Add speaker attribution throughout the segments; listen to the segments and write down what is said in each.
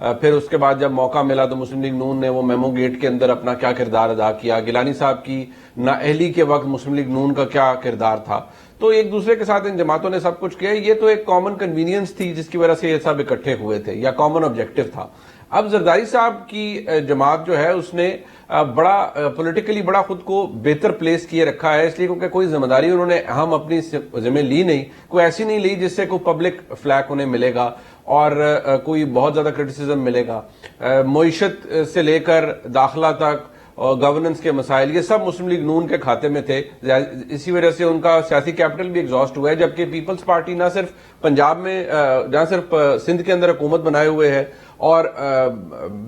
Speaker 1: پھر اس کے بعد جب موقع ملا تو مسلم لیگ نون نے وہ میمو گیٹ کے اندر اپنا کیا کردار ادا کیا, گیلانی صاحب کی نااہلی کے وقت مسلم لیگ نون کا کیا کردار تھا. تو ایک دوسرے کے ساتھ ان جماعتوں نے سب کچھ کیا. یہ تو ایک کامن کنوینئنس تھی جس کی وجہ سے یہ سب اکٹھے ہوئے تھے, یا کامن آبجیکٹو تھا. اب زرداری صاحب کی جماعت جو ہے اس نے بڑا پولیٹیکلی بڑا خود کو بہتر پلیس کیے رکھا ہے, اس لیے کیونکہ کوئی ذمہ داری انہوں نے اہم اپنی ذمہ لی نہیں, کوئی ایسی نہیں لی جس سے کوئی پبلک فلیک انہیں ملے گا اور کوئی بہت زیادہ کرٹیسزم ملے گا. معیشت سے لے کر داخلہ تک اور گورننس کے مسائل یہ سب مسلم لیگ نون کے کھاتے میں تھے, اسی وجہ سے ان کا سیاسی کیپٹل بھی ایگزاسٹ ہوا ہے. جبکہ پیپلز پارٹی نہ صرف پنجاب میں, جہاں صرف سندھ کے اندر حکومت بنائے ہوئے ہے اور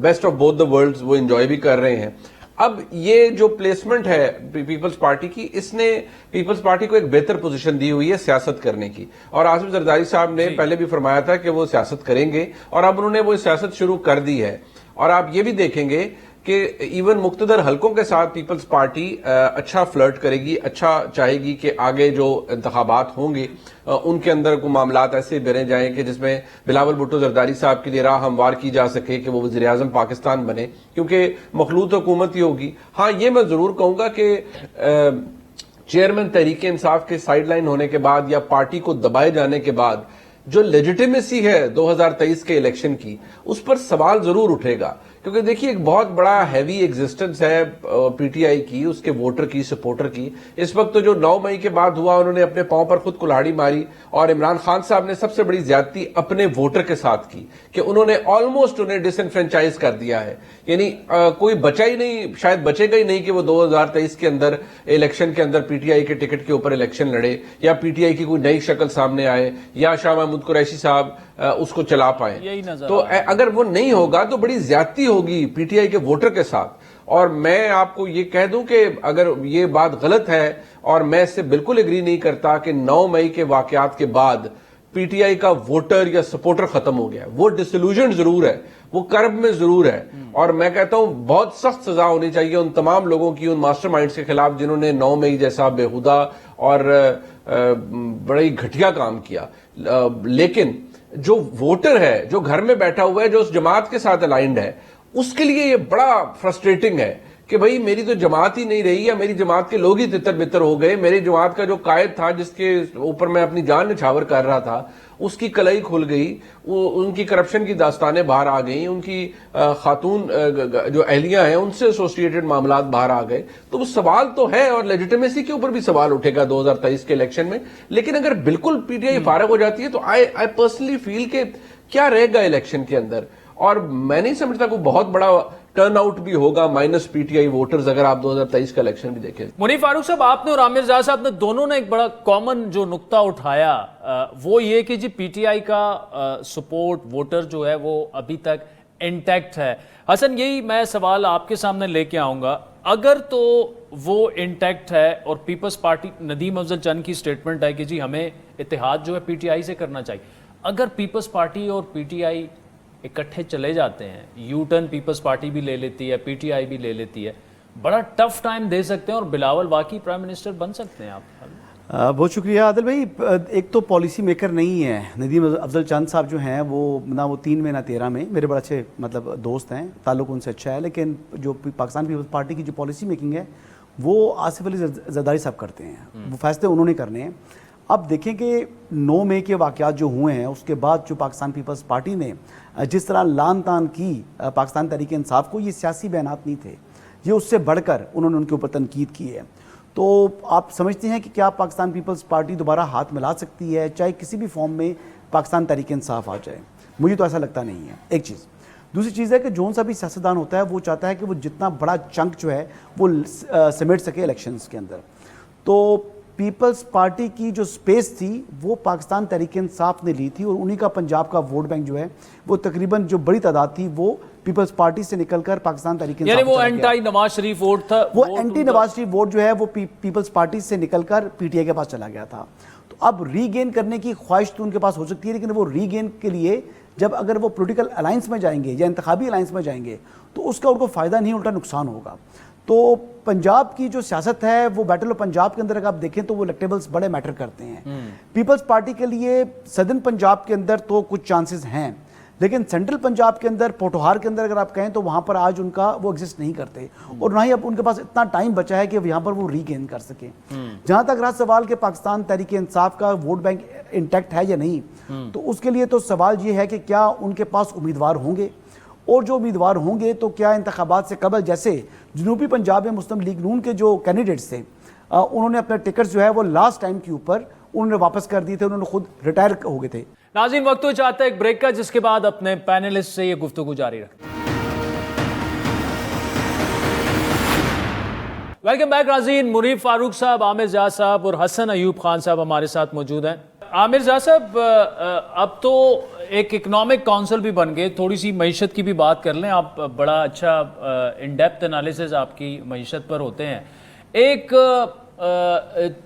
Speaker 1: best of both the world's وہ انجوائے بھی کر رہے ہیں. اب یہ جو پلیسمنٹ ہے پیپلز پارٹی کی, اس نے پیپلز پارٹی کو ایک بہتر پوزیشن دی ہوئی ہے سیاست کرنے کی. اور آصف زرداری صاحب نے پہلے بھی فرمایا تھا کہ وہ سیاست کریں گے, اور اب انہوں نے وہ سیاست شروع کر دی ہے. اور آپ یہ بھی دیکھیں گے کہ ایون مقتدر حلقوں کے ساتھ پیپلز پارٹی اچھا فلرٹ کرے گی, اچھا چاہے گی کہ آگے جو انتخابات ہوں گے ان کے اندر کوئی معاملات ایسے بھرے جائیں کہ جس میں بلاول بھٹو زرداری صاحب کے لیے راہ ہموار کی جا سکے کہ وہ وزیر اعظم پاکستان بنے, کیونکہ مخلوط حکومت ہی ہوگی. ہاں یہ میں ضرور کہوں گا کہ چیئرمین تحریک انصاف کے سائیڈ لائن ہونے کے بعد یا پارٹی کو دبائے جانے کے بعد جو لیجیٹیمیسی ہے 2023 کے الیکشن کی, اس پر سوال ضرور اٹھے گا. کیونکہ دیکھیے ایک بہت بڑا ہیوی ایگزسٹنس ہے پی ٹی آئی کی, اس کے ووٹر کی, سپورٹر کی. اس وقت تو جو 9 مئی کے بعد ہوا انہوں نے اپنے پاؤں پر خود کلہاڑی ماری, اور عمران خان صاحب نے سب سے بڑی زیادتی اپنے ووٹر کے ساتھ کی کہ انہوں نے آلموسٹ انہیں ڈس انفرینچائز کر دیا ہے. یعنی کوئی بچا ہی نہیں, شاید بچے گا ہی نہیں کہ وہ 2023 کے اندر الیکشن کے اندر پی ٹی آئی کے ٹکٹ کے اوپر الیکشن لڑے, یا پی ٹی آئی کی کوئی نئی شکل سامنے آئے, یا شاہ محمود قریشی صاحب اس کو چلا پائیں. تو اگر وہ نہیں ہوگا تو بڑی زیادتی ہوگی پی ٹی آئی کے ووٹر کے ساتھ. اور میں آپ کو یہ کہہ دوں کہ اگر یہ بات غلط ہے, اور میں اس سے بالکل ایگری نہیں کرتا کہ 9 مئی کے واقعات کے بعد پی ٹی آئی کا ووٹر یا سپورٹر ختم ہو گیا. وہ ڈسلوژن ضرور ہے, وہ کرب میں ضرور ہے, اور میں کہتا ہوں بہت سخت سزا ہونی چاہیے ان تمام لوگوں کی, ان ماسٹر مائنڈز کے خلاف جنہوں نے 9 مئی جیسا بےہودہ اور بڑی گھٹیا کام کیا. لیکن جو ووٹر ہے, جو گھر میں بیٹھا ہوا ہے, جو اس جماعت کے ساتھ الائنڈ ہے, اس کے لیے یہ بڑا فرسٹریٹنگ ہے کہ بھئی میری تو جماعت ہی نہیں رہی, یا میری جماعت کے لوگ ہی تتر بتر ہو گئے. میری جماعت کا جو قائد تھا جس کے اوپر میں اپنی جان نچھاور کر رہا تھا, اس کی کلائی کھل گئی, ان کی کرپشن کی داستانیں باہر آ گئیں, ان کی خاتون جو اہلیاں ہیں ان سے ایسوسیٹڈ معاملات باہر آ گئے. تو وہ سوال تو ہے, اور لیجیٹیمیسی کے اوپر بھی سوال اٹھے گا 2023 کے الیکشن میں. لیکن اگر بالکل پی ٹی آئی فارغ ہو جاتی ہے تو آئی پرسنلی فیل کہ کیا رہے گا الیکشن کے اندر. اور میں نہیں سمجھتا کوئی بہت بڑا ٹرن آؤٹ بھی ہوگا minus P T I voters اگر آپ 2023 کا الیکشن بھی دیکھیں.
Speaker 2: منیف فاروق صاحب, آپ نے اور عامر رضا صاحب نے دونوں نے ایک بڑا کامن جو نقطہ اٹھایا وہ یہ کہ جی پی ٹی آئی کا سپورٹ ووٹر جو ہے وہ ابھی تک انٹیکٹ ہے. حسن, یہی میں سوال آپ کے سامنے لے کے آؤں گا. اگر تو وہ انٹیکٹ ہے اور پیپلز پارٹی, ندیم افضل چند کی سٹیٹمنٹ ہے کہ جی ہمیں اتحاد جو ہے پی ٹی آئی سے کرنا چاہیے, اگر پیپلز پارٹی اور پی ٹی آئی اکٹھے چلے جاتے ہیں, یو ٹرن پیپلز پارٹی بھی لے لیتی ہے, پی ٹی آئی بھی لے لیتی ہے, بڑا ٹف ٹائم دے سکتے ہیں اور بلاول واقعی پرائم منسٹر بن سکتے ہیں. آپ
Speaker 3: بہت شکریہ عادل بھائی. ایک تو پالیسی میکر نہیں ہے ندیم افضل چند صاحب جو ہیں, وہ نہ وہ 3 میں نہ 13 میں, میرے بڑے اچھے مطلب دوست ہیں, تعلق ان سے اچھا ہے, لیکن جو پاکستان پیپلز پارٹی کی جو پالیسی میکنگ ہے وہ آصف علی زرداری صاحب کرتے ہیں, وہ فیصلے انہوں نے کرنے ہیں. اب دیکھیں کہ 9 مئی کے واقعات جو ہوئے ہیں اس کے بعد جو پاکستان پیپلز پارٹی نے جس طرح لان تان کی پاکستان تحریک انصاف کو, یہ سیاسی بیانات نہیں تھے, یہ اس سے بڑھ کر انہوں نے ان کے اوپر تنقید کی ہے. تو آپ سمجھتے ہیں کہ کیا پاکستان پیپلز پارٹی دوبارہ ہاتھ ملا سکتی ہے چاہے کسی بھی فارم میں پاکستان تحریک انصاف آ جائے؟ مجھے تو ایسا لگتا نہیں ہے, ایک چیز. دوسری چیز ہے کہ جون سا بھی سیاستدان ہوتا ہے وہ چاہتا ہے کہ وہ جتنا بڑا چنک جو ہے وہ سمیٹ سکے الیکشنز کے اندر. تو پیپلز پارٹی کی جو سپیس تھی وہ پاکستان تحریک انصاف نے لی تھی, اور انہی کا پنجاب کا ووٹ بینک جو ہے وہ تقریباً جو بڑی تعداد تھی وہ پیپلز پارٹی سے نکل کر پاکستان تحریک انصاف,
Speaker 2: یعنی وہ اینٹی نواز شریف ووٹ تھا,
Speaker 3: وہ اینٹی نواز شریف ووٹ جو ہے وہ پیپلز پارٹی سے نکل کر پی ٹی آئی کے پاس چلا گیا تھا. تو اب ری گین کرنے کی خواہش تو ان کے پاس ہو سکتی ہے, لیکن وہ ری گین کے لیے جب اگر وہ پولیٹیکل الائنس میں جائیں گے یا انتخابی الائنس میں جائیں گے تو اس کا ان کو فائدہ نہیں, الٹا نقصان ہوگا. تو پنجاب کی جو سیاست ہے وہ بیٹل آف پنجاب کے اندر اگر آپ دیکھیں تو وہ الیکٹیبلز بڑے میٹر کرتے ہیں. پیپلز پارٹی کے لیے سدرن پنجاب کے اندر تو کچھ چانسز ہیں, لیکن سینٹرل پنجاب کے اندر پوٹوہار کے اندر اگر آپ کہیں تو وہاں پر آج ان کا وہ ایگزسٹ نہیں کرتے اور نہ ہی اب ان کے پاس اتنا ٹائم بچا ہے کہ یہاں پر وہ ری گین کر سکیں. جہاں تک رہا سوال کہ پاکستان تحریک انصاف کا ووٹ بینک انٹیکٹ ہے یا نہیں, تو اس کے لیے تو سوال یہ ہے کہ کیا ان کے پاس امیدوار ہوں گے, اور جو امیدوار ہوں گے تو کیا انتخابات سے قبل, جیسے جنوبی پنجاب میں مسلم لیگ نون کے جو کینڈیڈیٹس تھے انہوں نے اپنے ٹکٹس جو ہے وہ لاسٹ ٹائم کے اوپر انہوں نے واپس کر دیے تھے, انہوں نے خود ریٹائر ہو گئے تھے.
Speaker 2: ناظرین وقت تو چاہتا ہے ایک بریک کا, جس کے بعد اپنے پینلسٹ سے یہ گفتگو جاری رکھتے ہیں. ویلکم بیک ناظرین. منیر فاروق صاحب, عامر زیاد صاحب اور حسن ایوب خان صاحب ہمارے ساتھ موجود ہیں. عامر زیاد صاحب, اب تو ایک اکنامک کونسل بھی بن گئے, تھوڑی سی معیشت کی بھی بات کر لیں. آپ بڑا اچھا ان ڈیپتھ انالیسز آپ کی معیشت پر ہوتے ہیں. ایک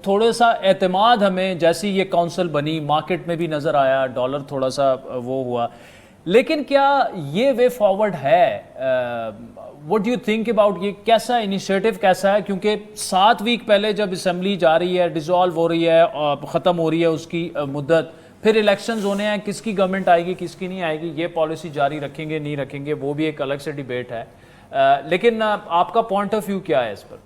Speaker 2: تھوڑا سا اعتماد ہمیں جیسی یہ کونسل بنی, مارکیٹ میں بھی نظر آیا, ڈالر تھوڑا سا وہ ہوا, لیکن کیا یہ وے فارورڈ ہے؟ What do you think about یہ کیسا انیشیٹو کیسا ہے؟ کیونکہ 7 ویک پہلے جب اسمبلی جا رہی ہے, ڈیزالو ہو رہی ہے, ختم ہو رہی ہے اس کی مدت, پھر الیکشنز ہونے ہیں, کس کی گورنمنٹ آئے گی کس کی نہیں آئے گی, یہ پالیسی جاری رکھیں گے نہیں رکھیں گے, وہ بھی ایک الگ سے ڈیبیٹ ہے. لیکن آپ کا پوائنٹ آف ویو کیا ہے اس پر؟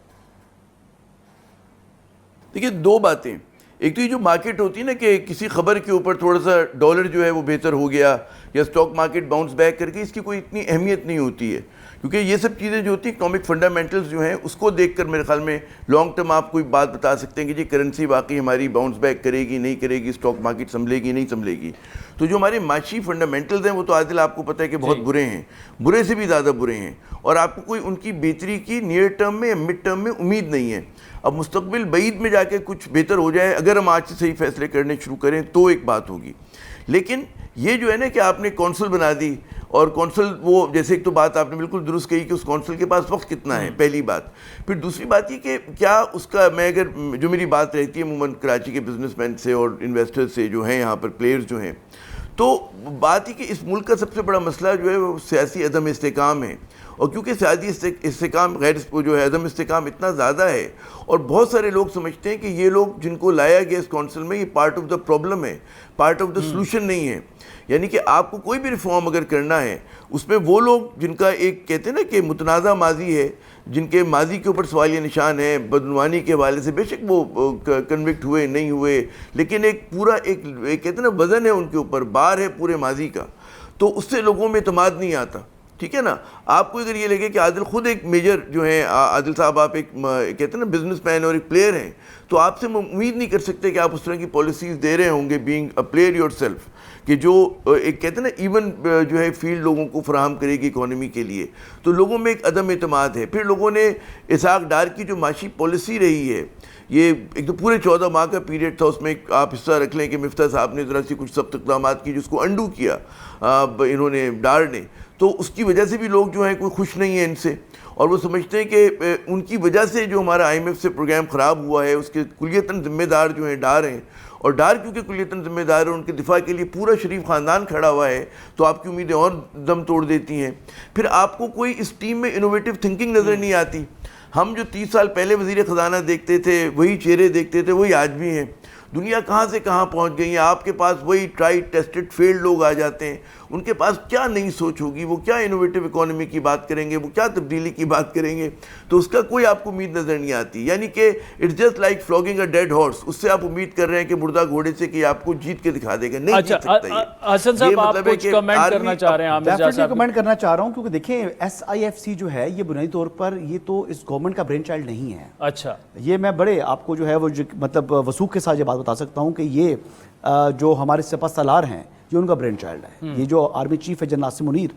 Speaker 4: دیکھیے 2 باتیں. ایک تو یہ جو مارکیٹ ہوتی ہے نا کہ کسی خبر کے اوپر تھوڑا سا ڈالر جو ہے وہ بہتر ہو گیا یا اسٹاک مارکیٹ باؤنس بیک کر کے, اس کی کوئی اتنی اہمیت نہیں ہوتی ہے, کیونکہ یہ سب چیزیں جو ہوتی ہیں اکنامک فنڈامنٹلز جو ہیں اس کو دیکھ کر میرے خیال میں لانگ ٹرم آپ کوئی بات بتا سکتے ہیں کہ جی کرنسی واقعی ہماری باؤنس بیک کرے گی نہیں کرے گی, اسٹاک مارکیٹ سنبھلے گی نہیں سنبھلے گی. تو جو ہمارے معاشی فنڈامنٹلز ہیں وہ تو عادل آپ کو پتہ ہے کہ بہت برے ہیں, برے سے بھی زیادہ برے ہیں, اور آپ کو کوئی ان کی بہتری کی نیئر ٹرم میں یا مڈ ٹرم میں امید نہیں ہے. اب مستقبل بعید میں جا کے کچھ بہتر ہو جائے, اگر ہم آج سے صحیح فیصلے کرنے شروع کریں تو ایک بات ہوگی. لیکن یہ جو ہے نا کہ آپ نے کونسل بنا دی, اور کونسل وہ جیسے ایک تو بات آپ نے بالکل درست کہی کہ اس کونسل کے پاس وقت کتنا ہے, پہلی بات. پھر دوسری بات یہ کہ کیا اس کا, میں اگر جو میری بات رہتی ہے عموماً کراچی کے بزنس مین سے اور انویسٹر سے جو ہیں یہاں پر پلیئرز جو ہیں, تو بات ہی کہ اس ملک کا سب سے بڑا مسئلہ جو ہے وہ سیاسی عدم استحکام ہے. اور کیونکہ سیاسی استحکام جو ہے عدم استحکام اتنا زیادہ ہے, اور بہت سارے لوگ سمجھتے ہیں کہ یہ لوگ جن کو لایا گیا اس کونسل میں یہ پارٹ آف دا پرابلم ہے, پارٹ آف دا سلوشن نہیں ہے. یعنی کہ آپ کو کوئی بھی ریفارم اگر کرنا ہے اس میں وہ لوگ جن کا ایک کہتے ہیں نا کہ متنازع ماضی ہے, جن کے ماضی کے اوپر سوالیہ نشان ہے, بدعنوانی کے حوالے سے بے شک وہ کنوکٹ ہوئے نہیں ہوئے, لیکن ایک پورا ایک کہتے ہیں نا وزن ہے ان کے اوپر, بار ہے پورے ماضی کا, تو اس سے لوگوں میں اعتماد نہیں آتا. ٹھیک ہے نا. آپ کو اگر یہ لگے کہ عادل خود ایک میجر جو ہیں, عادل صاحب آپ ایک کہتے ہیں نا بزنس مین اور ایک پلیئر ہیں, تو آپ سے امید نہیں کر سکتے کہ آپ اس طرح کی پالیسیز دے رہے ہوں گے being a player your self, کہ جو ایک کہتے ہیں نا ایون جو ہے فیلڈ لوگوں کو فراہم کرے گی اکانومی کے لیے. تو لوگوں میں ایک عدم اعتماد ہے. پھر لوگوں نے اسحاق ڈار کی جو معاشی پالیسی رہی ہے, یہ ایک تو پورے 14 ماہ کا پیریڈ تھا, اس میں آپ حصہ رکھ لیں کہ مفتاح صاحب نے ذرا سی کچھ سخت اقدامات کی جس کو انڈو کیا انہوں نے, ڈار نے, تو اس کی وجہ سے بھی لوگ جو ہیں کوئی خوش نہیں ہیں ان سے, اور وہ سمجھتے ہیں کہ ان کی وجہ سے جو ہمارا آئی ایم ایف سے پروگرام خراب ہوا ہے اس کے کلیتاً ذمہ دار جو ہیں ڈار ہیں, اور ڈار کیونکہ کلیتاً ذمہ دار ہے, ان کے دفاع کے لیے پورا شریف خاندان کھڑا ہوا ہے, تو آپ کی امیدیں اور دم توڑ دیتی ہیں. پھر آپ کو کوئی اس ٹیم میں انوویٹو تھنکنگ نظر نہیں آتی. ہم جو 30 سال پہلے وزیر خزانہ دیکھتے تھے وہی چہرے دیکھتے تھے وہی آج بھی ہیں. دنیا کہاں سے کہاں پہنچ گئی ہیں, آپ کے پاس وہی ٹرائی ٹیسٹڈ فیلڈ لوگ آ جاتے ہیں. ان کے پاس کیا نئی سوچ ہوگی, وہ کیا انوویٹو اکانومی کی بات کریں گے, وہ کیا تبدیلی کی بات کریں گے, تو اس کا کوئی آپ کو امید نظر نہیں آتی. یعنی کہ it's just like flogging a dead horse, اس سے آپ امید کر رہے ہیں کہ مردہ گھوڑے سے کہ آپ کو جیت کے دکھا دے گا, نہیں جیت سکتا. یہ
Speaker 2: حسن صاحب آپ کچھ کمنٹ کرنا چاہ رہے ہیں؟
Speaker 3: ڈیفینیٹلی کمنٹ کرنا چاہ رہا ہوں, کیونکہ دیکھیں ایس آئی ایف سی جو ہے یہ بنیادی طور پر یہ تو اس گورنمنٹ کا برین چائلڈ نہیں ہے.
Speaker 2: اچھا,
Speaker 3: یہ میں بڑے آپ کو جو ہے وہ مطلب وثوق کے ساتھ یہ بات بتا سکتا ہوں کہ یہ جو ہمارے سپہ سالار ہیں یہ ان کا برین چائلڈ ہے. یہ جو آرمی چیف ہے جنرل عاصم منیر,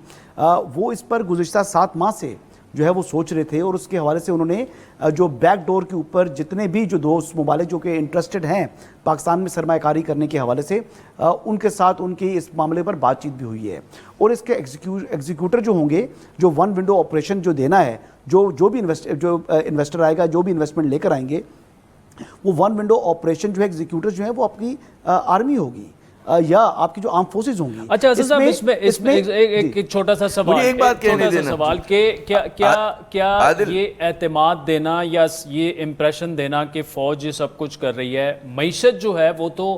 Speaker 3: وہ اس پر گزشتہ 7 ماہ سے جو ہے وہ سوچ رہے تھے, اور اس کے حوالے سے انہوں نے جو بیک ڈور کے اوپر جتنے بھی جو دوست ممالک جو کہ انٹرسٹڈ ہیں پاکستان میں سرمایہ کاری کرنے کے حوالے سے, ان کے ساتھ ان کی اس معاملے پر بات چیت بھی ہوئی ہے. اور اس کے ایگزیکیوٹر جو ہوں گے, جو ون ونڈو آپریشن جو دینا ہے, جو بھی انویسٹر آئے گا, جو بھی انویسٹمنٹ لے کر آئیں گے, وہ ون ونڈو آپریشن جو ہے ایگزیکیوٹر جو ہے وہ آپ کی آرمی ہوگی یا آپ کی جو آرم فورسز ہوں گی.
Speaker 2: اچھا حسن صاحب, اس میں ایک چھوٹا سا سوال کہ کیا یہ اعتماد دینا یا یہ امپریشن دینا کہ فوج یہ سب کچھ کر رہی ہے, معیشت جو ہے وہ تو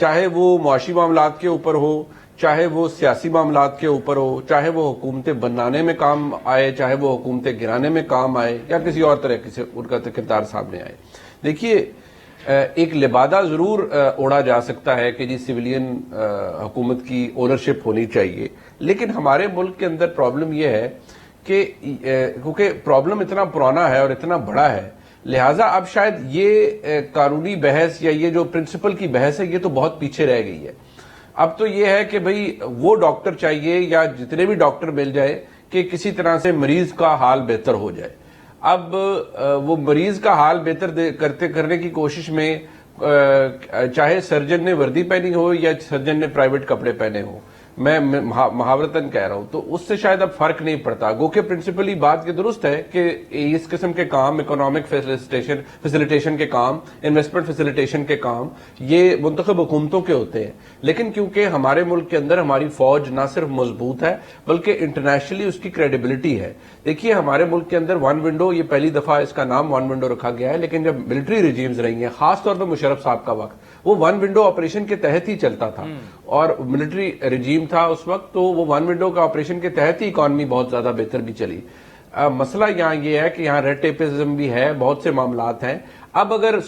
Speaker 1: چاہے وہ معاشی معاملات کے اوپر ہو, چاہے وہ سیاسی معاملات کے اوپر ہو, چاہے وہ حکومتیں بنانے میں کام آئے, چاہے وہ حکومتیں گرانے میں کام آئے, یا کسی اور طرح سے ان کا کردار سامنے آئے. دیکھیے ایک لبادہ ضرور اوڑا جا سکتا ہے کہ جی سویلین حکومت کی اونرشپ ہونی چاہیے, لیکن ہمارے ملک کے اندر پرابلم یہ ہے کہ کیونکہ پرابلم اتنا پرانا ہے اور اتنا بڑا ہے, لہٰذا اب شاید یہ قانونی بحث یا یہ جو پرنسپل کی بحث ہے یہ تو بہت پیچھے رہ گئی ہے. اب تو یہ ہے کہ بھئی وہ ڈاکٹر چاہیے یا جتنے بھی ڈاکٹر مل جائے کہ کسی طرح سے مریض کا حال بہتر ہو جائے. اب وہ مریض کا حال بہتر کرنے کی کوشش میں چاہے سرجن نے وردی پہنی ہو یا سرجن نے پرائیویٹ کپڑے پہنے ہو, میں محاورتاً کہہ رہا ہوں, تو اس سے شاید اب فرق نہیں پڑتا. گو کہ پرنسپلی بات یہ درست ہے کہ اس قسم کے کام, اکنامک فیسیلیٹیشن کے کام, انویسٹمنٹ فیسیلیٹیشن کے کام, یہ منتخب حکومتوں کے ہوتے ہیں. لیکن کیونکہ ہمارے ملک کے اندر ہماری فوج نہ صرف مضبوط ہے بلکہ انٹرنیشنلی اس کی کریڈیبلٹی ہے. دیکھیے ہمارے ملک کے اندر ون ونڈو, یہ پہلی دفعہ اس کا نام ون ونڈو رکھا گیا ہے, لیکن جب ملٹری ریجیمز رہی ہیں, خاص طور پہ مشرف صاحب کا وقت, وہ ون ونڈو آپریشن کے تحت ہی چلتا تھا, اور ملٹری رجیم تھا اس وقت, تو وہ ون ونڈو کا آپریشن کے تحت ہی اکانومی بہت زیادہ بہتر بھی چلی. مسئلہ یہاں یہ ہے کہ یہاں ریڈ ٹیپزم بھی ہے, بہت سے معاملات ہیں. اب اگر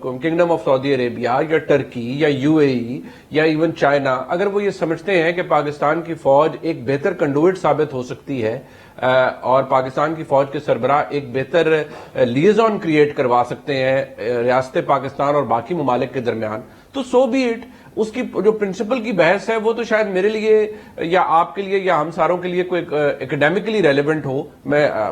Speaker 1: کنگڈم آف سعودی عربیہ یا ٹرکی یا یو اے ای یا ایون چائنا, اگر وہ یہ سمجھتے ہیں کہ پاکستان کی فوج ایک بہتر کنڈویٹ ثابت ہو سکتی ہے اور پاکستان کی فوج کے سربراہ ایک بہتر لیزون کریٹ کروا سکتے ہیں ریاست پاکستان اور باقی ممالک کے درمیان, تو سو بی اٹ. اس کی جو پرنسپل کی بحث ہے وہ تو شاید میرے لیے یا آپ کے لیے یا ہم ساروں کے لیے کوئی اکیڈیمکلی ریلیونٹ ہو,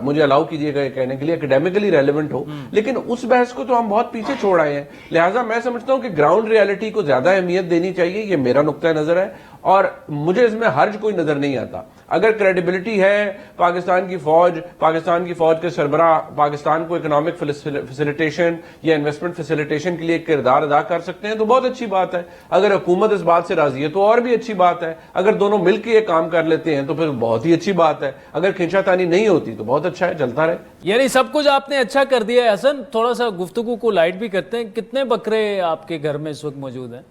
Speaker 1: مجھے الاؤ کیجیے گا کہنے کے لیے اکیڈیمکلی ریلیونٹ ہو, لیکن اس بحث کو تو ہم بہت پیچھے چھوڑ آئے ہیں. لہٰذا میں سمجھتا ہوں کہ گراؤنڈ ریالٹی کو زیادہ اہمیت دینی چاہیے, یہ میرا نقطہ نظر ہے, اور مجھے اس میں حرج کوئی نظر نہیں آتا. اگر کریڈیبلٹی ہے پاکستان کی فوج کے سربراہ پاکستان کو اکنامک فیسیلیٹیشن یا انویسٹمنٹ فیسیلیٹیشن کے لیے کردار ادا کر سکتے ہیں تو بہت اچھی بات ہے. اگر حکومت اس بات سے راضی ہے تو اور بھی اچھی بات ہے. اگر دونوں مل کے یہ کام کر لیتے ہیں تو پھر بہت ہی اچھی بات ہے. اگر کھینچا تانی نہیں ہوتی تو بہت اچھا ہے, چلتا رہے.
Speaker 2: یعنی سب کچھ آپ نے اچھا کر دیا ہے. حسن, تھوڑا سا گفتگو کو لائٹ بھی کرتے ہیں. کتنے بکرے آپ کے گھر میں اس وقت موجود ہیں؟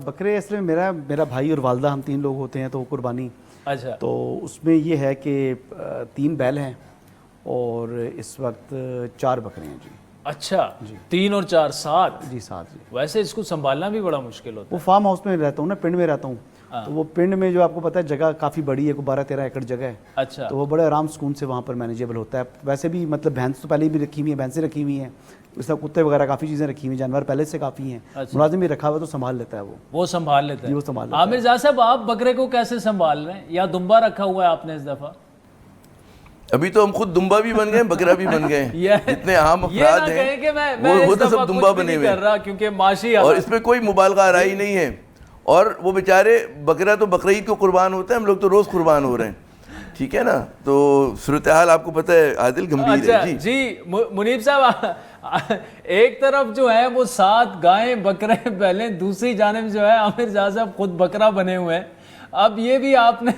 Speaker 3: بکرے اصل میں میرا بھائی اور والدہ, ہم 3 لوگ ہوتے ہیں, تو قربانی.
Speaker 2: اچھا.
Speaker 3: تو اس میں یہ ہے کہ 3 بیل ہیں اور اس وقت 4 بکرے ہیں. جی
Speaker 2: اچھا, 3 اور 4 7.
Speaker 3: جی 7. جی
Speaker 2: ویسے اس کو سنبھالنا بھی بڑا مشکل ہوتا ہے.
Speaker 3: وہ فارم ہاؤس میں رہتا ہوں نا, پنڈ میں رہتا ہوں, تو وہ پنڈ میں جو آپ کو پتا ہے جگہ کافی بڑی ہے, 12-13 ایکڑ جگہ ہے.
Speaker 2: اچھا.
Speaker 3: تو وہ بڑے آرام سکون سے وہاں پر مینیجیبل ہوتا ہے. ویسے بھی مطلب بھینس تو پہلے بھی رکھی ہوئی ہیں, بھینسیں رکھی ہوئی ہیں, اس طرح کتے وغیرہ کافی چیزیں رکھی ہوئی ہیں, جانور پہلے سے کافی ہیں. ملازم بھی رکھا ہوا تو سنبھال لیتا ہے,
Speaker 2: وہ سنبھال لیتا ہے.
Speaker 3: وہ سنبھال لیتا ہے.
Speaker 2: عامر زاہد صاحب, آپ بکرے کو کیسے سنبھال رہے ہیں, یا دمبا رکھا ہوا ہے آپ نے اس دفعہ؟
Speaker 4: ابھی تو ہم خود دمبا بھی بن گئے, بکرا بھی بن گئے. جتنے عام افراد ہیں وہ تو سب دمبا بنے ہوئے,
Speaker 2: کیونکہ معاشی,
Speaker 4: اور اس میں کوئی مبالغہ آرائی نہیں ہے. اور وہ بیچارے, بکرا تو بقرعید کو قربان ہوتا ہے, ہم لوگ تو روز قربان ہو رہے ہیں. ٹھیک ہے نا, تو صورتحال آپ کو پتہ ہے عادل, گمبھیر ہے.
Speaker 2: جی منیب صاحب, ایک طرف جو ہے وہ 7 گائیں بکرے بیلیں, دوسری جانب جو ہے عامر زاہد صاحب خود بکرا بنے ہوئے ہیں. اب یہ بھی آپ نے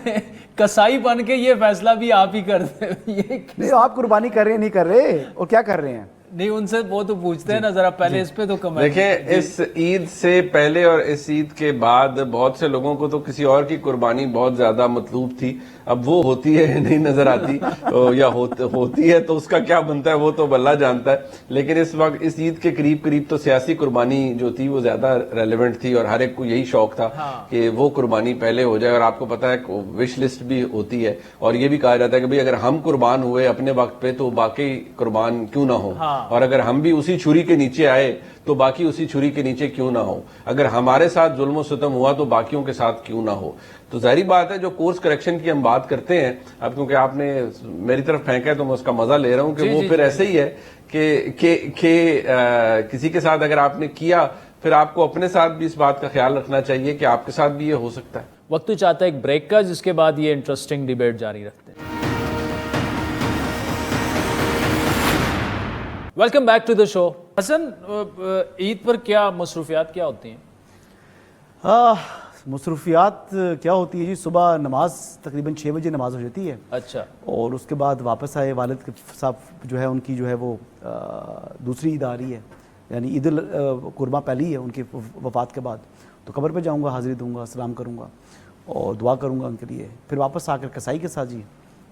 Speaker 2: کسائی بن کے یہ فیصلہ بھی آپ ہی کرتے ہیں.
Speaker 3: آپ قربانی کر رہے ہیں, نہیں کر رہے, اور کیا کر رہے ہیں؟
Speaker 2: نہیں, ان سے وہ تو پوچھتے ہیں نا, ذرا پہلے اس پہ تو کمنٹ.
Speaker 1: دیکھیں, اس عید سے پہلے اور اس عید کے بعد بہت سے لوگوں کو تو کسی اور کی قربانی بہت زیادہ مطلوب تھی. اب وہ ہوتی ہے نہیں نظر آتی, یا ہوتی ہے تو اس کا کیا بنتا ہے وہ تو اللہ جانتا ہے. لیکن اس وقت اس عید کے قریب تو سیاسی قربانی جو تھی وہ زیادہ ریلیونٹ تھی, اور ہر ایک کو یہی شوق تھا کہ وہ قربانی پہلے ہو جائے. اور آپ کو پتا ہے وش لسٹ بھی ہوتی ہے, اور یہ بھی کہا جاتا ہے کہ بھئی اگر ہم قربان ہوئے اپنے وقت پہ تو باقی قربان کیوں نہ ہو, اور اگر ہم بھی اسی چھری کے نیچے آئے تو باقی اسی چھری کے نیچے کیوں نہ ہو. اگر ہمارے ساتھ ظلم و ستم ہوا تو باقیوں کے ساتھ کیوں نہ ہو. تو ظاہری بات ہے جو کورس کریکشن کی ہم بات کرتے ہیں, اب کیونکہ آپ نے میری طرف پھینکا ہے تو میں اس کا مزہ لے رہا ہوں کہ وہ پھر ایسے ہی ہے کہ کسی کے ساتھ اگر آپ نے کیا, پھر آپ کو اپنے ساتھ بھی اس بات کا خیال رکھنا چاہیے کہ آپ کے ساتھ بھی یہ ہو سکتا ہے.
Speaker 2: وقت تو چاہتا ہے ایک بریک کا, جس کے بعد یہ انٹرسٹنگ ڈیبیٹ جاری رکھتے ہیں. ویلکم بیک ٹو دا شو. حسن, عید پر کیا مصروفیات کیا ہوتی ہیں؟
Speaker 3: مصروفیات کیا ہوتی ہے جی, صبح نماز تقریباً 6 بجے نماز ہو جاتی ہے.
Speaker 2: اچھا. اور
Speaker 3: اس کے بعد واپس آئے, والد صاحب جو ہے ان کی جو ہے وہ دوسری عید آ رہی ہے, یعنی عید القربہ پہلی ہے ان کی وفات کے بعد، تو قبر پہ جاؤں گا، حاضری دوں گا، سلام کروں گا اور دعا کروں گا ان کے لیے، پھر واپس آ کر کسائی کے ساتھ جی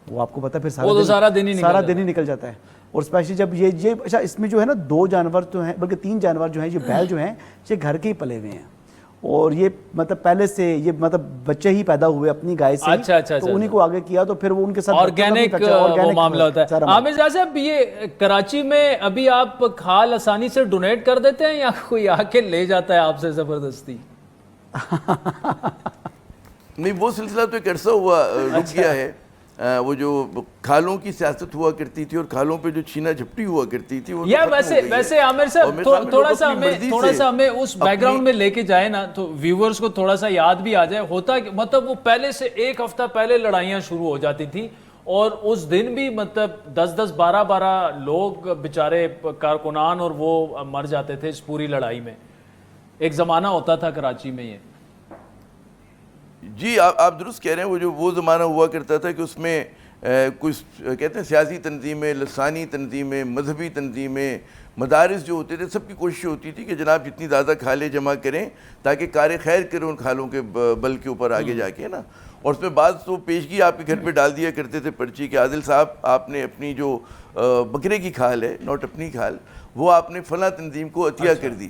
Speaker 3: وہ آپ کو پتہ ہے پھر
Speaker 2: وہ تو سارا دن ہی
Speaker 3: نکل جاتا ہے. اور اسپیشلی جب یہ اچھا اس میں جو ہے نا 2 جانور تو ہیں، بلکہ 3 جانور جو ہیں، یہ بیل جو ہیں یہ گھر کے ہی پلے ہوئے ہیں، اور یہ مطلب پہلے سے یہ مطلب بچے ہی پیدا ہوئے اپنی گائے سے، تو انہی کو آگے کیا، تو پھر وہ ان کے ساتھ
Speaker 2: آرگینک وہ معاملہ ہوتا ہے. عامر صاحب یہ کراچی میں ابھی آپ کھال آسانی سے ڈونیٹ کر دیتے ہیں یا کوئی آ کے لے جاتا ہے آپ سے زبردستی؟
Speaker 4: نہیں، وہ سلسلہ تو ایک عرصہ ہوا رک گیا ہے. وہ جو کھالوں کی سیاست ہوا کرتی تھی اور کھالوں پہ جو چھینا جھپٹی ہوا کرتی تھی وہ
Speaker 2: یا ویسے عامر صاحب تھوڑا سا ہمیں اس بیک گراؤنڈ میں لے کے جائے نا تو ویورز کو تھوڑا سا یاد بھی آ جائے. ہوتا مطلب وہ پہلے سے 1 ہفتہ پہلے لڑائیاں شروع ہو جاتی تھی اور اس دن بھی مطلب 10 12 لوگ بیچارے کارکنان اور وہ مر جاتے تھے اس پوری لڑائی میں. ایک زمانہ ہوتا تھا کراچی میں یہ.
Speaker 4: جی آپ درست کہہ رہے ہیں. وہ زمانہ ہوا کرتا تھا کہ اس میں کچھ کہتے ہیں سیاسی تنظیمیں، لسانی تنظیمیں، مذہبی تنظیمیں، مدارس جو ہوتے تھے، سب کی کوشش ہوتی تھی کہ جناب جتنی زیادہ کھالیں جمع کریں تاکہ کار خیر کریں ان کھالوں کے بل کے اوپر آگے جا کے نا. اور اس میں بعض تو پیشگی آپ کے گھر پہ ڈال دیا کرتے تھے پرچی کہ عادل صاحب آپ نے اپنی جو بکرے کی کھال ہے، نوٹ اپنی کھال، وہ آپ نے فلاں تنظیم کو عطیہ کر دی،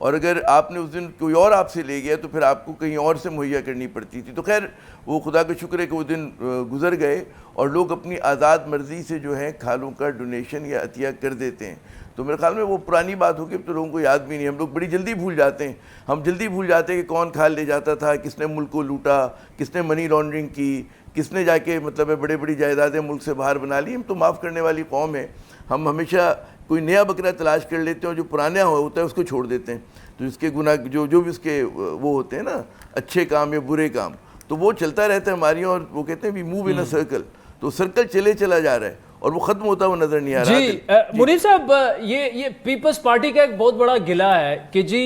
Speaker 4: اور اگر آپ نے اس دن کوئی اور آپ سے لے گیا تو پھر آپ کو کہیں اور سے مہیا کرنی پڑتی تھی. تو خیر وہ خدا کا شکر ہے کہ وہ دن گزر گئے اور لوگ اپنی آزاد مرضی سے جو ہے کھالوں کا ڈونیشن یا عطیہ کر دیتے ہیں. تو میرے خیال میں وہ پرانی بات ہوگی، اب تو لوگوں کو یاد بھی نہیں. ہم لوگ بڑی جلدی بھول جاتے ہیں. ہم جلدی بھول جاتے ہیں کہ کون کھال لے جاتا تھا، کس نے ملک کو لوٹا، کس نے منی لانڈرنگ کی، کس نے جا کے مطلب بڑی جائیدادیں ملک سے باہر بنا لی. ہم تو معاف کرنے والی قوم ہے. ہم ہمیشہ کوئی نیا بکرا تلاش کر لیتے ہیں اور جو پرانا ہوتا ہے اس کو چھوڑ دیتے ہیں. تو اس کے گناہ جو بھی اس کے وہ ہوتے ہیں نا اچھے کام یا برے کام، تو وہ چلتا رہتا ہے ہماری. اور وہ کہتے ہیں we move in a circle, تو سرکل چلا جا رہا ہے اور وہ ختم ہوتا ہوا نظر نہیں آ رہا.
Speaker 2: جی منیف صاحب، یہ پیپلز پارٹی کا ایک بہت بڑا گلہ ہے کہ جی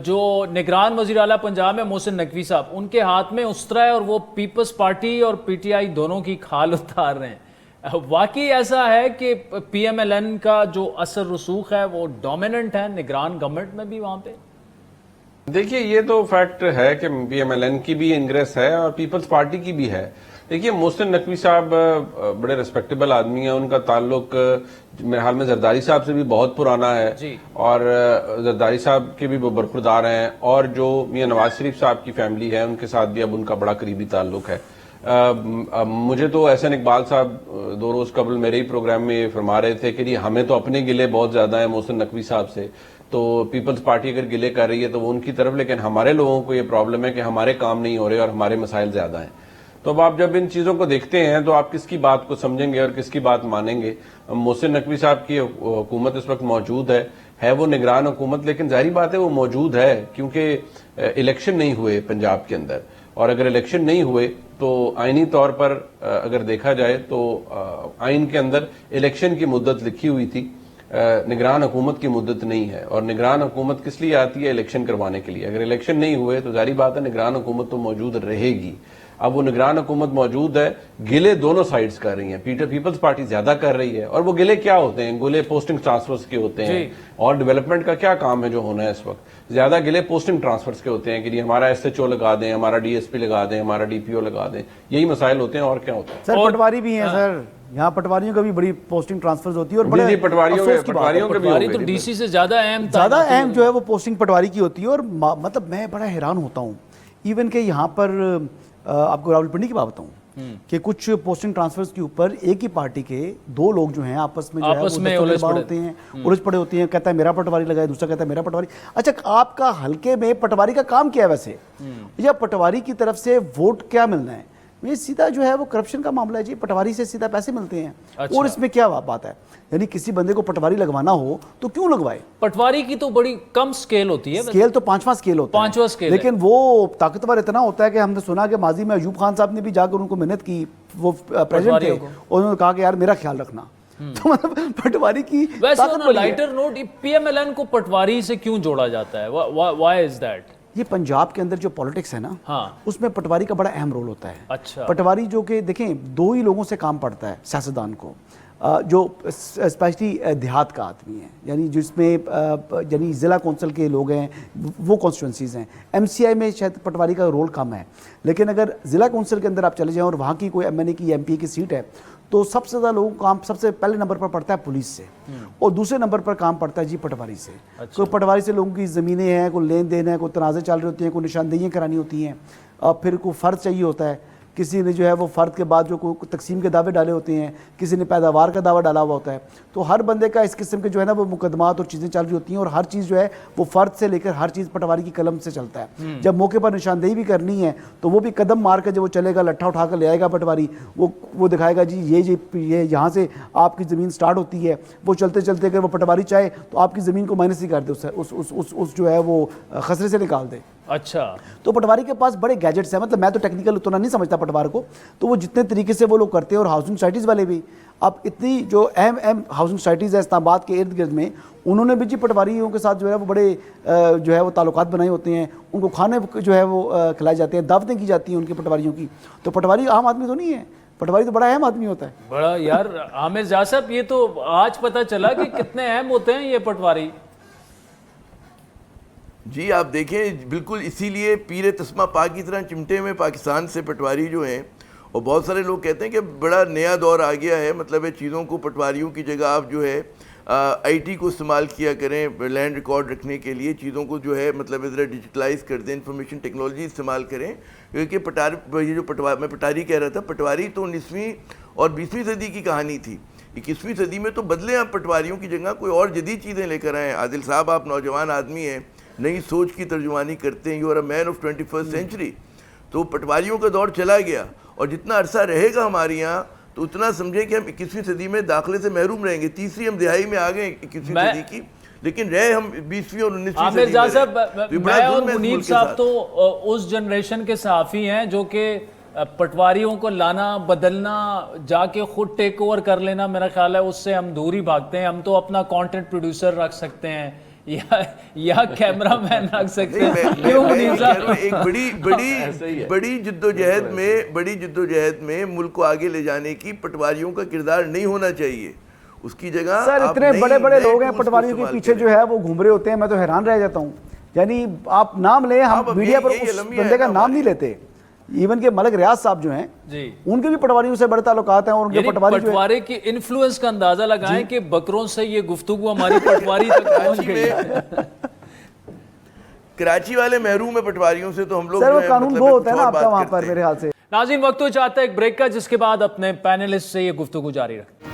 Speaker 2: جو نگران وزیر اعلیٰ پنجاب ہے محسن نقوی صاحب، ان کے ہاتھ میں اسطرا ہے اور وہ پیپلز پارٹی اور پی ٹی آئی دونوں کی کھال اتار رہے ہیں. واقعی ایسا ہے کہ پی ایم ایل این کا جو اثر رسوخ ہے وہ ڈومیننٹ ہے نگران گورنمنٹ میں بھی وہاں پہ؟
Speaker 1: دیکھیے یہ تو فیکٹ ہے کہ پی ایم ایل این کی بھی انگریس ہے اور پیپلز پارٹی کی بھی ہے. دیکھیے محسن نقوی صاحب بڑے ریسپیکٹیبل آدمی ہیں. ان کا تعلق میرے حال میں زرداری صاحب سے بھی بہت پرانا ہے اور زرداری صاحب کے بھی وہ برخوردار ہیں، اور جو میاں نواز شریف صاحب کی فیملی ہے ان کے ساتھ بھی اب ان کا بڑا قریبی تعلق ہے. مجھے تو احسن اقبال صاحب 2 روز قبل میرے ہی پروگرام میں یہ فرما رہے تھے کہ ہمیں تو اپنے گلے بہت زیادہ ہیں محسن نقوی صاحب سے، تو پیپلز پارٹی اگر گلے کر رہی ہے تو وہ ان کی طرف، لیکن ہمارے لوگوں کو یہ پرابلم ہے کہ ہمارے کام نہیں ہو رہے اور ہمارے مسائل زیادہ ہیں. تو اب آپ جب ان چیزوں کو دیکھتے ہیں تو آپ کس کی بات کو سمجھیں گے اور کس کی بات مانیں گے؟ محسن نقوی صاحب کی حکومت اس وقت موجود ہے وہ نگران حکومت، لیکن ظاہری بات ہے وہ موجود ہے کیونکہ الیکشن نہیں ہوئے پنجاب کے اندر، اور اگر الیکشن نہیں ہوئے تو آئینی طور پر اگر دیکھا جائے تو آئین کے اندر الیکشن کی مدت لکھی ہوئی تھی، نگران حکومت کی مدت نہیں ہے. اور نگران حکومت کس لیے آتی ہے؟ الیکشن کروانے کے لیے. اگر الیکشن نہیں ہوئے تو ظاہری بات ہے نگران حکومت تو موجود رہے گی. اب وہ نگران حکومت موجود ہے، گلے دونوں سائڈز کر رہی ہیں. پیپلز پارٹی زیادہ کر رہی ہے، اور وہ گلے کیا ہوتے ہیں؟ گلے پوسٹنگ ٹرانسفرز کے ہوتے ہیں، اور ڈیولپمنٹ کا کیا کام ہے جو ہونا ہے اس وقت؟ زیادہ گلے پوسٹنگ ٹرانسفرز کے ہوتے ہیں کہ ہمارا ایس ایچ او لگا دیں، ہمارا ڈی ایس پی لگا دیں، ہمارا ڈی پی او لگا دیں. یہی مسائل ہوتے ہیں اور کیا ہوتا ہے.
Speaker 3: سر پٹواری بھی ہیں سر، یہاں پٹواریوں کا بھی بڑی پوسٹنگ ٹرانسفرز ہوتی ہے، اور بڑے
Speaker 1: پٹواریوں کے
Speaker 2: پٹواری تو ڈی سی سے زیادہ
Speaker 3: اہم جو ہے وہ پوسٹنگ پٹواری کی ہوتی ہے. اور مطلب میں بڑا حیران ہوتا ہوں ایون کہ یہاں پر آپ کو راولپنڈی کی بات بتاؤں کہ کچھ پوسٹنگ ٹرانسفرز کے اوپر ایک ہی پارٹی کے 2 لوگ جو ہیں آپس میں جو ہے وہ ہوتے ہیں، الجھ پڑے ہوتے ہیں. کہتا ہے میرا پٹواری لگا ہے، دوسرا کہتا ہے میرا پٹواری. اچھا آپ کا حلقے میں پٹواری کا کام کیا ہے ویسے، یا پٹواری کی طرف سے ووٹ کیا ملنا ہے؟ یہ سیدھا جو ہے وہ کرپشن کا معاملہ ہے جی. پٹواری سے سیدھا پیسے ملتے ہیں. اور اس میں کیا بات ہے؟ یعنی کسی بندے کو پٹواری لگوانا ہو تو کیوں لگوائے؟
Speaker 2: پٹواری کی تو بڑی کم سکیل ہوتی ہے،
Speaker 3: سکیل تو 5واں سکیل ہوتا ہے، لیکن وہ طاقتور اتنا ہوتا ہے کہ ہم نے سنا کہ ماضی میں ایوب خان صاحب نے بھی جا کر ان کو محنت کی، وہ پریزیڈنٹ تھے، اور انہوں نے کہا کہ یار میرا خیال رکھنا. تو مطلب پٹواری کی
Speaker 2: ویسے lighter note P M L N کو پٹواری سے کیوں جوڑا جاتا ہے؟ Why is that?
Speaker 3: یہ پنجاب کے اندر جو پولیٹکس ہے نا، اس میں پٹواری کا بڑا اہم رول ہوتا ہے. پٹواری جو کہ دیکھیں 2 ہی لوگوں سے کام پڑتا ہے سیاستدان کو، جو اسپیشلی دیہات کا آدمی ہے، یعنی جس میں یعنی ضلع کونسل کے لوگ ہیں، وہ کانسٹیٹوئنسیز ہیں. ایم سی آئی میں شاید پٹواری کا رول کم ہے، لیکن اگر ضلع کونسل کے اندر آپ چلے جائیں اور وہاں کی کوئی ایم این اے کی ایم پی کی سیٹ ہے تو سب سے زیادہ لوگوں کو کام سب سے پہلے نمبر پر پڑتا ہے پولیس سے، اور دوسرے نمبر پر کام پڑتا ہے جی پٹواری سے. کوئی پٹواری سے لوگوں کی زمینیں ہیں، کوئی لین دین ہے، کوئی تنازع چل رہے ہوتے ہیں، کوئی نشاندہیاں کرانی ہوتی ہیں، اور پھر کوئی فرد چاہیے ہوتا ہے، کسی نے جو ہے وہ فرد کے بعد جو کوئی تقسیم کے دعوے ڈالے ہوتے ہیں، کسی نے پیداوار کا دعویٰ ڈالا ہوا ہوتا ہے. تو ہر بندے کا اس قسم کے جو ہے نا وہ مقدمات اور چیزیں چل رہی ہوتی ہیں، اور ہر چیز جو ہے وہ فرد سے لے کر ہر چیز پٹواری کی قلم سے چلتا ہے. جب موقع پر نشاندہی بھی کرنی ہے تو وہ بھی قدم مار کر جب وہ چلے گا، لٹھا اٹھا کر لے آئے گا پٹواری، وہ دکھائے گا جی یہ یہاں سے آپ کی زمین سٹارٹ ہوتی ہے. وہ چلتے چلتے اگر وہ پٹواری چاہے تو آپ کی زمین کو مائنس ہی کر دے، اس جو ہے وہ خسرے سے نکال دے.
Speaker 2: اچھا،
Speaker 3: تو پٹواری کے پاس بڑے گیجٹس ہیں، مطلب میں تو ٹیکنیکل اتنا نہیں سمجھتا پٹوار کو، تو وہ جتنے طریقے سے وہ لوگ کرتے ہیں. اور ہاؤسنگ سوسائٹیز والے بھی، اب اتنی جو اہم ہاؤسنگ سوسائٹیز ہیں اسلام آباد کے ارد گرد میں، انہوں نے بھی جی پٹواریوں کے ساتھ جو ہے وہ بڑے جو ہے وہ تعلقات بنائے ہوتے ہیں. ان کو کھانے جو ہے وہ کھلائے جاتے ہیں، دعوتیں کی جاتی ہیں ان کے پٹواریوں کی. تو پٹواری عام آدمی تو نہیں ہے، پٹواری تو بڑا اہم آدمی ہوتا ہے.
Speaker 2: بڑا یار عامر جا صاحب، یہ تو آج پتہ چلا کہ کتنے اہم ہوتے ہیں یہ پٹواری.
Speaker 4: جی آپ دیکھیں، بالکل اسی لیے پیر تسمہ پاک کی طرح چمٹے میں پاکستان سے پٹواری جو ہیں، اور بہت سارے لوگ کہتے ہیں کہ بڑا نیا دور آ گیا ہے، مطلب ہے چیزوں کو پٹواریوں کی جگہ آپ جو ہے آئی ٹی کو استعمال کیا کریں لینڈ ریکارڈ رکھنے کے لیے، چیزوں کو جو ہے مطلب ذرا ڈیجیٹلائز کر دیں، انفارمیشن ٹیکنالوجی استعمال کریں. کیونکہ یہ جو میں پٹاری کہہ رہا تھا، پٹواری تو 19ویں اور 20ویں صدی کی کہانی تھی. 21ویں صدی میں تو بدلے آپ پٹواریوں کی جگہ کوئی اور جدید چیزیں لے کر آئیں. عادل صاحب آپ نوجوان آدمی ہیں، نئی سوچ کی ترجمانی کرتے ہیں، you are a man of 21st century. تو پٹواریوں کا دور چلا گیا، اور جتنا عرصہ رہے گا ہمارے یہاں تو اتنا سمجھیں کہ ہم 21ویں صدی میں داخلے سے محروم رہیں گے. تیسری ہم دہائی میں آ گئے 21ویں صدی کی، لیکن رہے ہم 20ویں اور 19ویں
Speaker 2: عامر جا صاحب، میں اور
Speaker 4: ظلم ہے
Speaker 2: منیب
Speaker 4: ملک کے
Speaker 2: صاحب
Speaker 4: ساتھ.
Speaker 2: تو اس جنریشن کے صحافی ہیں جو کہ پٹواریوں کو لانا بدلنا، جا کے خود ٹیک اوور کر لینا، میرا خیال ہے اس سے ہم دور ہی بھاگتے ہیں. ہم تو اپنا کانٹینٹ پروڈیوسر رکھ سکتے ہیں یا کیمرہ مین رکھ سکتے ہیں. کیوں منیب صاحب؟
Speaker 4: ایک بڑی جدوجہد میں ملک کو آگے لے جانے کی پٹواریوں کا کردار نہیں ہونا چاہیے. اس کی جگہ
Speaker 3: سر اتنے بڑے بڑے لوگ ہیں پٹواریوں کے پیچھے جو ہے وہ گھوم رہے ہوتے ہیں، میں تو حیران رہ جاتا ہوں. یعنی آپ نام لیں، ہم میڈیا پر اس بندے کا نام نہیں لیتے. ایون کہ ملک ریاض صاحب جو ہیں
Speaker 2: جی،
Speaker 3: ان کے بھی پٹواریوں سے بڑے تعلقات ہیں، اور ان کے
Speaker 2: پٹواری کی انفلوئنس کا اندازہ لگائیں کہ بکروں سے یہ گفتگو ہماری پٹواری تک پہنچ گئی.
Speaker 4: کراچی والے محروم ہیں پٹواریوں سے، تو ہم لوگ
Speaker 3: سر وہ قانون وہ ہوتا ہے نا آپ کا وہاں پر میرے حال سے.
Speaker 2: ناظرین وقت ہو چاہتا ہے ایک بریک کا، جس کے بعد اپنے پینلسٹ سے یہ گفتگو جاری رکھتے ہیں.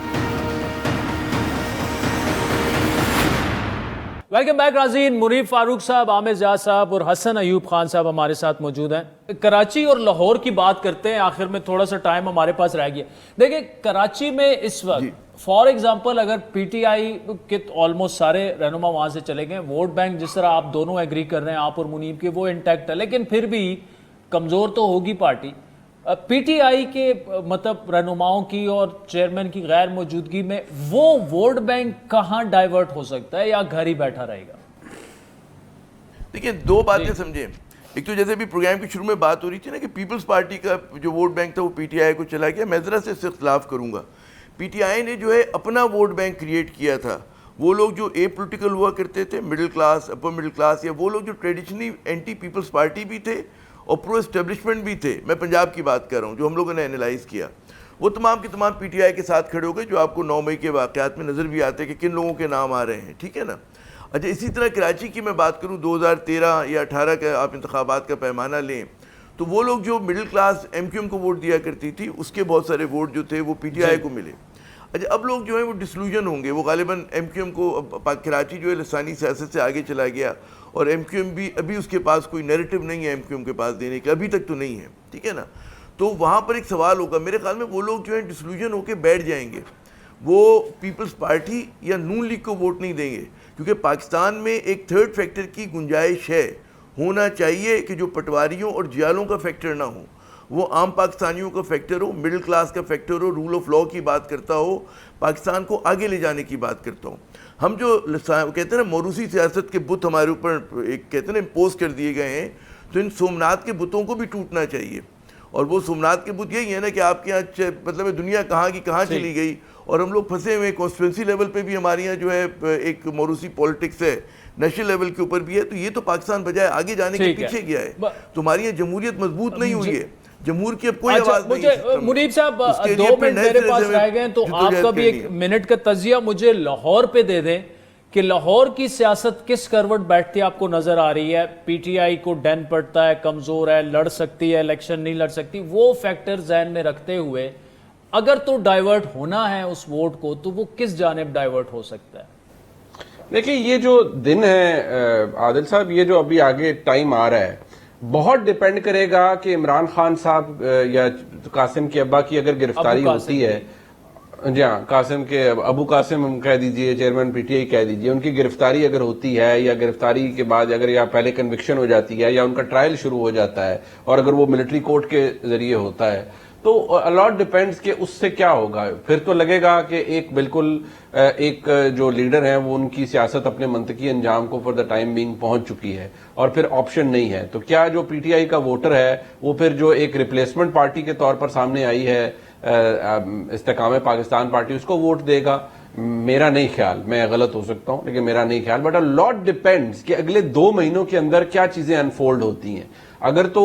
Speaker 2: ویلکم بیک ناظرین. منیب فاروق صاحب، عامر جاز صاحب اور حسن ایوب خان صاحب ہمارے ساتھ موجود ہیں. کراچی اور لاہور کی بات کرتے ہیں، آخر میں تھوڑا سا ٹائم ہمارے پاس رہ گیا. دیکھیں کراچی میں اس وقت فار ایگزامپل اگر پی ٹی آئی کے آلموسٹ سارے رہنما وہاں سے چلے گئے، ووٹ بینک جس طرح آپ دونوں ایگری کر رہے ہیں، آپ اور منیب کے، وہ انٹیکٹ ہے، لیکن پھر بھی کمزور تو ہوگی پارٹی. پی ٹی آئی کے مطلب رہنماؤں کی اور چیئرمین کی غیر موجودگی میں وہ ووٹ بینک کہاں ڈائیورٹ ہو سکتا ہے یا گھر ہی بیٹھا رہے گا؟
Speaker 4: دیکھیں دو باتیں سمجھیں. ایک تو جیسے بھی پروگرام کی شروع میں بات ہو رہی تھی نا کہ پیپلز پارٹی کا جو ووٹ بینک تھا وہ پی ٹی آئی کو چلا گیا. میں ذرا سے اس سے اختلاف کروں گا. پی ٹی آئی نے جو ہے اپنا ووٹ بینک کریٹ کیا تھا. وہ لوگ جو اے پولیٹیکل ہوا کرتے تھے، middle class, upper middle class, یا وہ لوگ جو ٹریڈیشنلی اینٹی پیپلز پارٹی بھی تھے اور پرو اسٹیبلشمنٹ بھی تھے، میں پنجاب کی بات کر رہا ہوں، جو ہم لوگوں نے اینالائز کیا، وہ تمام کے تمام پی ٹی آئی کے ساتھ کھڑے ہو گئے، جو آپ کو 9 مئی کے واقعات میں نظر بھی آتے ہیں کہ کن لوگوں کے نام آ رہے ہیں. ٹھیک ہے نا. اچھا اسی طرح کراچی کی میں بات کروں، 2013 یا 18 کا آپ انتخابات کا پیمانہ لیں تو وہ لوگ جو middle class M Q M کو ووٹ دیا کرتی تھی، اس کے بہت سارے ووٹ جو تھے وہ پی ٹی آئی کو ملے. اچھا اب لوگ جو ہیں وہ ڈسلوژن ہوں گے، وہ غالباً ایم کیو ایم کو، کراچی جو ہے لسانی سیاست سے آگے چلا گیا، اور ایم کیو ایم بھی ابھی اس کے پاس کوئی نیریٹو نہیں ہے ایم کیو ایم کے پاس دینے کا، ابھی تک تو نہیں ہے. ٹھیک ہے نا. تو وہاں پر ایک سوال ہوگا میرے خیال میں، وہ لوگ جو ہیں ڈسلوژن ہو کے بیٹھ جائیں گے، وہ پیپلز پارٹی یا نون لیگ کو ووٹ نہیں دیں گے، کیونکہ پاکستان میں ایک تھرڈ فیکٹر کی گنجائش ہے. ہونا چاہیے کہ جو پٹواریوں اور جیالوں کا فیکٹر نہ ہو، وہ عام پاکستانیوں کا فیکٹر ہو، مڈل کلاس کا فیکٹر ہو، رول آف لاء کی بات کرتا ہو، پاکستان کو آگے لے جانے کی بات کرتا ہوں. ہم جو کہتے ہیں نا موروثی سیاست کے بت ہمارے اوپر ایک کہتے ہیں نا امپوز کر دیے گئے ہیں، تو ان سومناتھ کے بتوں کو بھی ٹوٹنا چاہیے. اور وہ سومناتھ کے بت یہی ہے نا کہ آپ کے یہاں مطلب دنیا کہاں کی کہاں چلی گئی اور ہم لوگ پھنسے ہوئے کانسٹیٹوینسی لیول پہ بھی ہمارے یہاں جو ہے ایک موروثی پولیٹکس ہے, نیشنل لیول کے اوپر بھی ہے. تو یہ تو پاکستان بجائے آگے جانے کے پیچھے گیا ہے. تمہاری یہ جمہوریت مضبوط نہیں ہوئی ہے, جمہور کی اب کوئی آواز نہیں.
Speaker 2: منیب صاحب 2 منٹ میرے پاس رہ گئے تو آپ کا بھی 1 منٹ کا تجزیہ مجھے لاہور پہ دے دیں کہ لاہور کی سیاست کس کروٹ بیٹھتی آپ کو نظر آ رہی ہے؟ پی ٹی آئی کو ڈین پڑتا ہے, کمزور ہے, لڑ سکتی ہے, الیکشن نہیں لڑ سکتی, وہ فیکٹر ذہن میں رکھتے ہوئے اگر تو ڈائیورٹ ہونا ہے اس ووٹ کو تو وہ کس جانب ڈائیورٹ ہو سکتا ہے؟
Speaker 1: دیکھیں یہ جو دن ہے عادل صاحب, یہ جو ابھی آگے ٹائم آ رہا ہے بہت ڈیپینڈ کرے گا کہ عمران خان صاحب یا قاسم کے ابا کی اگر گرفتاری ہوتی ہے, جی ہاں قاسم کے ابو قاسم کہہ دیجئے, چیئرمین پی ٹی آئی کہہ دیجئے, ان کی گرفتاری اگر ہوتی ہے یا گرفتاری کے بعد اگر یا پہلے کنوکشن ہو جاتی ہے یا ان کا ٹرائل شروع ہو جاتا ہے اور اگر وہ ملٹری کورٹ کے ذریعے ہوتا ہے تو الاٹ ڈیپینڈز کہ اس سے کیا ہوگا. پھر تو لگے گا کہ ایک بالکل ایک جو لیڈر ہیں وہ ان کی سیاست اپنے منطقی انجام کو فار دا ٹائم بینگ پہنچ چکی ہے اور پھر آپشن نہیں ہے. تو کیا جو پی ٹی آئی کا ووٹر ہے وہ پھر جو ایک ریپلیسمنٹ پارٹی کے طور پر سامنے آئی ہے استحکام پاکستان پارٹی, اس کو ووٹ دے گا؟ میرا نہیں خیال, میں غلط ہو سکتا ہوں لیکن میرا نہیں خیال. بٹ اے لاٹ ڈیپینڈز کہ اگلے 2 مہینوں کے اندر کیا چیزیں انفولڈ ہوتی ہیں. اگر تو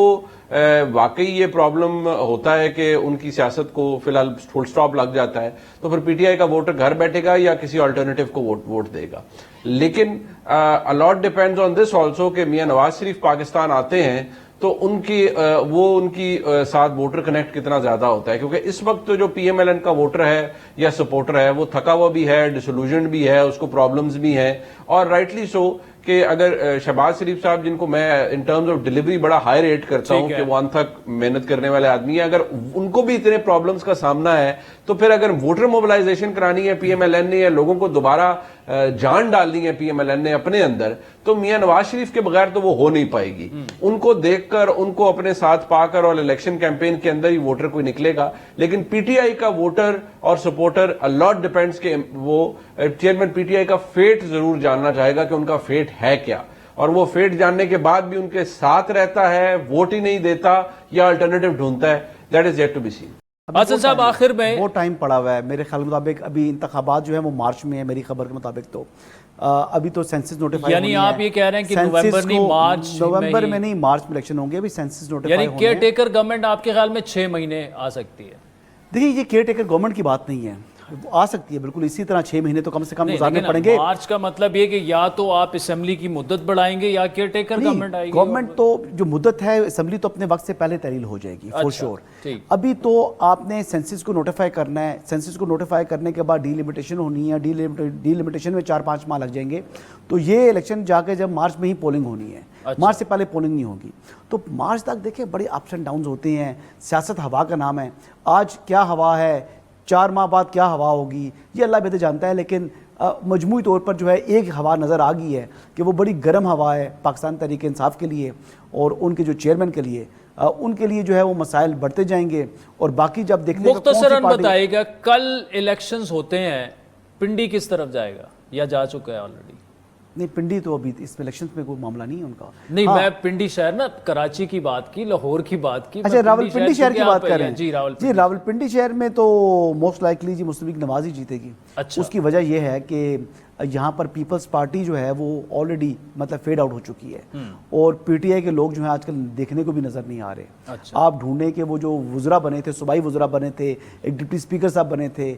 Speaker 1: واقعی یہ پرابلم ہوتا ہے کہ ان کی سیاست کو فی الحال فل سٹاپ لگ جاتا ہے تو پھر پی ٹی آئی کا ووٹر گھر بیٹھے گا یا کسی آلٹرنیٹیو کو ووٹ دے گا. لیکن allot depends on this also کہ میاں نواز شریف پاکستان آتے ہیں تو ان کی ساتھ ووٹر کنیکٹ کتنا زیادہ ہوتا ہے, کیونکہ اس وقت جو پی ایم ایل این کا ووٹر ہے یا سپورٹر ہے وہ تھکا ہوا بھی ہے, ڈسلوژنڈ بھی ہے, اس کو پرابلمز بھی ہیں. اور رائٹلی سو کہ اگر شہباز شریف صاحب جن کو میں ان ٹرمز آف ڈیلیوری بڑا ہائی ریٹ کرتا ہوں کہ وہ انتھک محنت کرنے والے آدمی ہیں, اگر ان کو بھی اتنے پرابلمز کا سامنا ہے تو پھر اگر ووٹر موبلائزیشن کرانی ہے پی ایم ایل این نے یا لوگوں کو دوبارہ جان ڈالنی ہے پی ایم ایل این نے اپنے اندر, تو میاں نواز شریف کے بغیر تو وہ ہو نہیں پائے گی. ان کو دیکھ کر, ان کو اپنے ساتھ پا کر اور الیکشن کیمپین کے اندر ہی ووٹر کوئی نکلے گا. لیکن پی ٹی آئی کا ووٹر اور سپورٹر الاٹ ڈیپینڈز کہ وہ چیئرمین پی ٹی آئی کا فیٹ ضرور جاننا چاہے گا کہ ان کا فیٹ ہے کیا, اور وہ فیٹ جاننے کے بعد بھی ان کے ساتھ رہتا ہے, ووٹ ہی نہیں دیتا یا الٹرنیٹیو ڈھونڈتا ہے. That is yet to be seen.
Speaker 2: Hasan صاحب آخر میں
Speaker 3: وہ ٹائم پڑا ہوا ہے میرے خیال مطابق. ابھی انتخابات جو ہے وہ مارچ میں ہے میری خبر کے مطابق. تو ابھی تو سینسس نوٹیفائی
Speaker 2: یعنی آپ یہ کہہ رہے ہیں کہ نومبر نہیں مارچ
Speaker 3: نومبر میں نہیں مارچ میں الیکشن ہوں گے. ابھی سینسس نوٹیفائی
Speaker 2: یعنی کیئر ٹیکر گورنمنٹ آپ کے خیال میں 6 مہینے آ سکتی ہے؟
Speaker 3: دیکھیے یہ کیئر ٹیکر گورنمنٹ کی بات نہیں ہے, آ سکتی ہے بالکل اسی طرح 6 مہینے تو کم سے کم گزارنے پڑیں گے.
Speaker 2: مارچ کا مطلب یہ کہ یا تو آپ اسمبلی کی مدت بڑھائیں گے یا کیئر ٹیکر گورنمنٹ آئے گی.
Speaker 3: گورنمنٹ تو جو مدت ہے اسمبلی تو اپنے وقت سے پہلے تحلیل ہو جائے گی فور شور. ابھی تو آپ نے سینسس کو نوٹیفائی کرنا ہے. سینسس کو نوٹیفائی کرنے کے بعد ڈی لمیٹیشن ہونی ہے. ڈی لمیٹیشن میں 4-5 ماہ لگ جائیں گے. تو یہ الیکشن جا کے جب مارچ میں ہی پولنگ ہونی ہے, مارچ سے پہلے پولنگ نہیں ہوگی. تو مارچ تک دیکھیں بڑے اپس اینڈ ڈاؤنز ہوتے ہیں. سیاست ہوا کا نام ہے. آج کیا ہوا ہے, 4 ماہ بعد کیا ہوا ہوگی, یہ اللہ بہتر جانتا ہے. لیکن مجموعی طور پر جو ہے ایک ہوا نظر آ گئی ہے کہ وہ بڑی گرم ہوا ہے پاکستان تحریک انصاف کے لیے اور ان کے جو چیئرمین کے لیے. ان کے لیے جو ہے وہ مسائل بڑھتے جائیں گے. اور باقی جب دیکھتے ہیں
Speaker 2: مختصراً بتائے گا, کل الیکشنز ہوتے ہیں, پنڈی کس طرف جائے گا یا جا چکا ہے آلریڈی؟
Speaker 3: نہیں پنڈی تو ابھی اس میں الیکشنز میں کوئی معاملہ نہیں ہے ان کا.
Speaker 2: نہیں میں پنڈی شہر نا کراچی کی بات کی, لاہور کی بات کی.
Speaker 3: اچھا راولپنڈی شہر کی بات کر رہے ہیں.
Speaker 2: جی
Speaker 3: راولپنڈی شہر میں تو موسٹ لائکلی جی مسلم لیگ نواز ہی جیتے گی. اس کی وجہ یہ ہے کہ یہاں پر پیپلز پارٹی جو ہے وہ آلریڈی مطلب فیڈ آؤٹ ہو چکی ہے اور پی ٹی آئی کے لوگ جو ہیں آج کل دیکھنے کو بھی نظر نہیں آ رہے. آپ ڈھونڈیں کہ وہ جو وزراء بنے تھے, صوبائی وزراء بنے تھے, ایک ڈپٹی اسپیکر صاحب بنے تھے,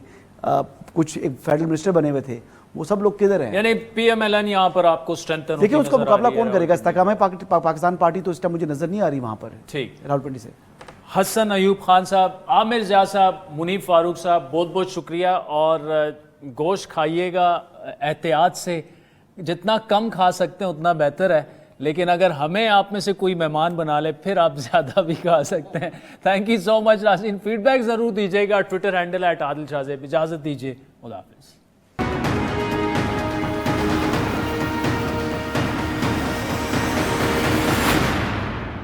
Speaker 3: کچھ ایک فیڈرل منسٹر بنے ہوئے تھے, وہ سب لوگ کدھر ہیں؟
Speaker 2: یعنی پی ایم ایل این یہاں پر آپ کو اسٹرینتھن
Speaker 3: دیکھیں اس کا مقابلہ کون کرے گا؟ استحکام پاکستان پارٹی تو اس ٹائم مجھے نظر نہیں آ رہی وہاں پر.
Speaker 2: ٹھیک,
Speaker 3: راولپنڈی سے
Speaker 2: حسن ایوب خان صاحب, عامر ضیاء صاحب, منیب فاروق صاحب, بہت بہت شکریہ. اور گوشت کھائیے گا احتیاط سے, جتنا کم کھا سکتے ہیں اتنا بہتر ہے. لیکن اگر ہمیں آپ میں سے کوئی مہمان بنا لے پھر آپ زیادہ بھی کھا سکتے ہیں. تھینک یو سو مچ ناظرین, فیڈ بیک ضرور دیجیے گا. ٹویٹر ہینڈل @عادل شاہ زیب. اجازت دیجیے, خدا حافظ.